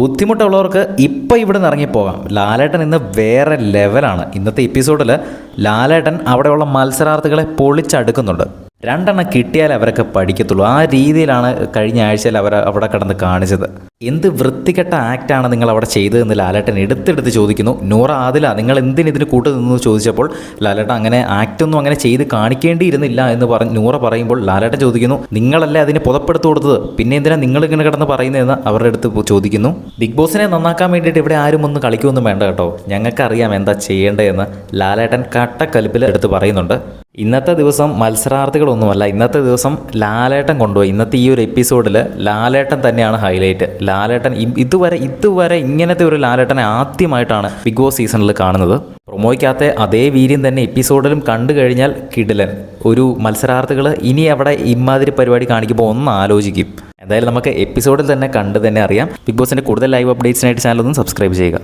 ബുദ്ധിമുട്ടുള്ളവർക്ക് ഇപ്പം ഇവിടെ നിന്ന് ഇറങ്ങിപ്പോകാം. ലാലേട്ടൻ ഇന്ന് വേറെ ലെവലാണ്. ഇന്നത്തെ എപ്പിസോഡിൽ ലാലേട്ടൻ അവിടെയുള്ള മത്സരാർത്ഥികളെ പൊളിച്ചടുക്കുന്നുണ്ട്. 2 എണ്ണം കിട്ടിയാൽ അവരൊക്കെ പഠിക്കത്തുള്ളൂ. ആ രീതിയിലാണ് കഴിഞ്ഞ ആഴ്ചയിൽ അവിടെ കിടന്ന് കാണിച്ചത്. എന്ത് വൃത്തികെട്ട ആക്റ്റാണ് നിങ്ങൾ അവിടെ ചെയ്തതെന്ന് ലാലേട്ടൻ എടുത്തെടുത്ത് ചോദിക്കുന്നു. നൂറ ആദില നിങ്ങൾ എന്തിനിതിന് കൂട്ടു നിന്നു ചോദിച്ചപ്പോൾ ലാലേട്ടൻ അങ്ങനെ ആക്റ്റൊന്നും അങ്ങനെ ചെയ്ത് കാണിക്കേണ്ടിയിരുന്നില്ല എന്ന് നൂറ പറയുമ്പോൾ ലാലേട്ടൻ ചോദിക്കുന്നു, നിങ്ങളല്ലേ അതിന് പുതപ്പെടുത്തു കൊടുത്തത്, പിന്നെ എന്തിനാ നിങ്ങൾ ഇങ്ങനെ കിടന്ന് പറയുന്നതെന്ന് അവരുടെ അടുത്ത് ചോദിക്കുന്നു. ബിഗ് ബോസിനെ നന്നാക്കാൻ വേണ്ടിയിട്ട് ഇവിടെ ആരും ഒന്ന് കളിക്കുമൊന്നും വേണ്ട കേട്ടോ, ഞങ്ങൾക്കറിയാം എന്താ ചെയ്യേണ്ടതെന്ന് ലാലേട്ടൻ കട്ടക്കലിപ്പിൽ എടുത്ത് പറയുന്നുണ്ട്. ഇന്നത്തെ ദിവസം മത്സരാർത്ഥികളൊന്നുമല്ല, ഇന്നത്തെ ദിവസം ലാലേട്ടൻ കൊണ്ടുപോയി. ഇന്നത്തെ ഈ ഒരു എപ്പിസോഡിൽ ലാലേട്ടൻ തന്നെയാണ് ഹൈലൈറ്റ്. ലാലേട്ടൻ ഇതുവരെ ഇങ്ങനത്തെ ഒരു ലാലേട്ടനെ ആദ്യമായിട്ടാണ് ബിഗ് ബോസ് സീസണിൽ കാണുന്നത്. പ്രൊമോയ്ക്കകത്തെ അതേ വീര്യം തന്നെ എപ്പിസോഡിലും കണ്ടു കഴിഞ്ഞാൽ കിടിലൻ. ഒരു മത്സരാർത്ഥികൾ ഇനി അവിടെ ഇമാതിരി പരിപാടി കാണിക്കുമ്പോൾ ഒന്ന് ആലോചിക്കും. എന്തായാലും നമുക്ക് എപ്പിസോഡിൽ തന്നെ കണ്ട് തന്നെ അറിയാം. ബിഗ് ബോസിൻ്റെ കൂടുതൽ ലൈവ് അപ്ഡേറ്റ്സിനായിട്ട് ചാനലൊന്നും സബ്സ്ക്രൈബ് ചെയ്യുക.